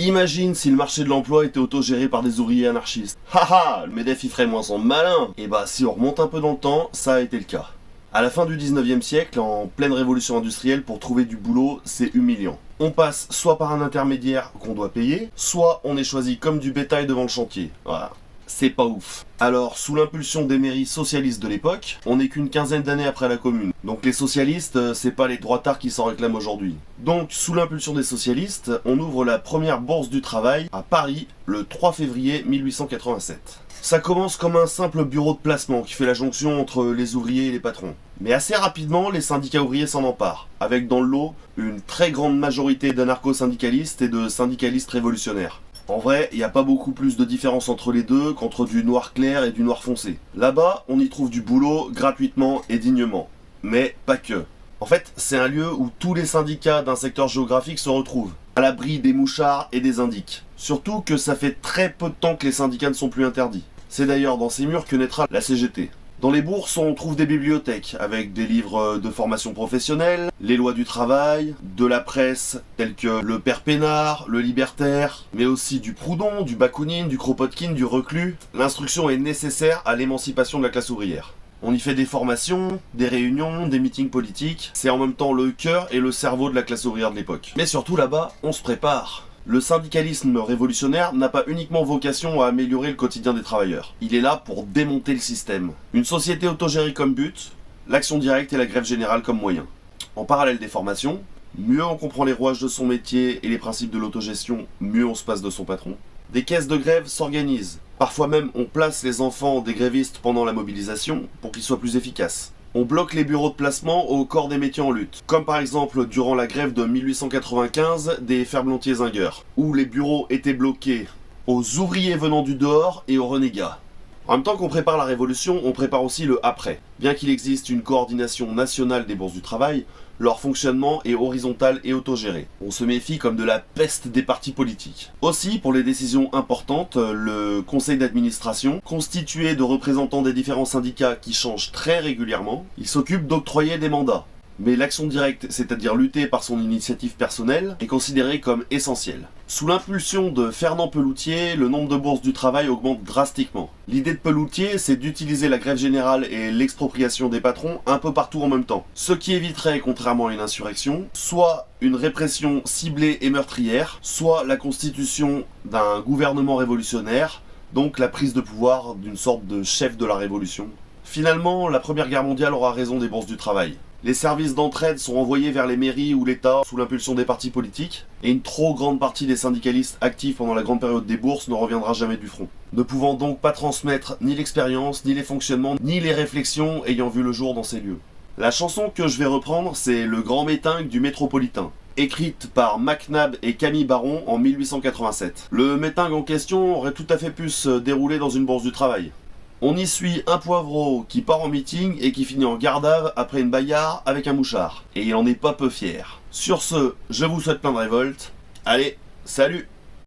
Imagine si le marché de l'emploi était autogéré par des ouvriers anarchistes. Haha, le MEDEF il ferait moins son malin. Et bah si on remonte un peu dans le temps, ça a été le cas. À la fin du 19e siècle, en pleine révolution industrielle, pour trouver du boulot, c'est humiliant. On passe soit par un intermédiaire qu'on doit payer, soit on est choisi comme du bétail devant le chantier. Voilà. C'est pas ouf. Alors, sous l'impulsion des mairies socialistes de l'époque, on n'est qu'une quinzaine d'années après la Commune. Donc les socialistes, c'est pas les droitards qui s'en réclament aujourd'hui. Donc, sous l'impulsion des socialistes, on ouvre la première bourse du travail à Paris le 3 février 1887. Ça commence comme un simple bureau de placement qui fait la jonction entre les ouvriers et les patrons. Mais assez rapidement, les syndicats ouvriers s'en emparent, avec dans le lot une très grande majorité d'anarcho-syndicalistes et de syndicalistes révolutionnaires. En vrai, il n'y a pas beaucoup plus de différence entre les deux qu'entre du noir clair et du noir foncé. Là-bas, on y trouve du boulot gratuitement et dignement. Mais pas que. En fait, c'est un lieu où tous les syndicats d'un secteur géographique se retrouvent, à l'abri des mouchards et des indiques. Surtout que ça fait très peu de temps que les syndicats ne sont plus interdits. C'est d'ailleurs dans ces murs que naîtra la CGT. Dans les bourses, on trouve des bibliothèques avec des livres de formation professionnelle, les lois du travail, de la presse tels que le Père Pénard, le Libertaire, mais aussi du Proudhon, du Bakounine, du Kropotkin, du Reclus. L'instruction est nécessaire à l'émancipation de la classe ouvrière. On y fait des formations, des réunions, des meetings politiques. C'est en même temps le cœur et le cerveau de la classe ouvrière de l'époque. Mais surtout là-bas, on se prépare. Le syndicalisme révolutionnaire n'a pas uniquement vocation à améliorer le quotidien des travailleurs. Il est là pour démonter le système. Une société autogérée comme but, l'action directe et la grève générale comme moyen. En parallèle des formations, mieux on comprend les rouages de son métier et les principes de l'autogestion, mieux on se passe de son patron. Des caisses de grève s'organisent. Parfois même, on place les enfants des grévistes pendant la mobilisation pour qu'ils soient plus efficaces. On bloque les bureaux de placement au corps des métiers en lutte, comme par exemple durant la grève de 1895 des ferblantiers-zingueurs, où les bureaux étaient bloqués aux ouvriers venant du dehors et aux renégats. En même temps qu'on prépare la révolution, on prépare aussi le après. Bien qu'il existe une coordination nationale des bourses du travail, leur fonctionnement est horizontal et autogéré. On se méfie comme de la peste des partis politiques. Aussi, pour les décisions importantes, le conseil d'administration, constitué de représentants des différents syndicats qui changent très régulièrement, il s'occupe d'octroyer des mandats. Mais l'action directe, c'est-à-dire lutter par son initiative personnelle, est considérée comme essentielle. Sous l'impulsion de Fernand Peloutier, le nombre de bourses du travail augmente drastiquement. L'idée de Peloutier, c'est d'utiliser la grève générale et l'expropriation des patrons un peu partout en même temps. Ce qui éviterait, contrairement à une insurrection, soit une répression ciblée et meurtrière, soit la constitution d'un gouvernement révolutionnaire, donc la prise de pouvoir d'une sorte de chef de la révolution. Finalement, la Première Guerre mondiale aura raison des bourses du travail. Les services d'entraide sont envoyés vers les mairies ou l'État sous l'impulsion des partis politiques, et une trop grande partie des syndicalistes actifs pendant la grande période des bourses ne reviendra jamais du front, ne pouvant donc pas transmettre ni l'expérience, ni les fonctionnements, ni les réflexions ayant vu le jour dans ces lieux. La chanson que je vais reprendre, c'est Le Grand Métingue du Métropolitain, écrite par Mac Nabbs et Camille Baron en 1887. Le métingue en question aurait tout à fait pu se dérouler dans une bourse du travail. On y suit un poivreau qui part en meeting et qui finit en garde-à-vue après une bagarre avec un mouchard. Et il en est pas peu fier. Sur ce, je vous souhaite plein de révoltes. Allez, salut!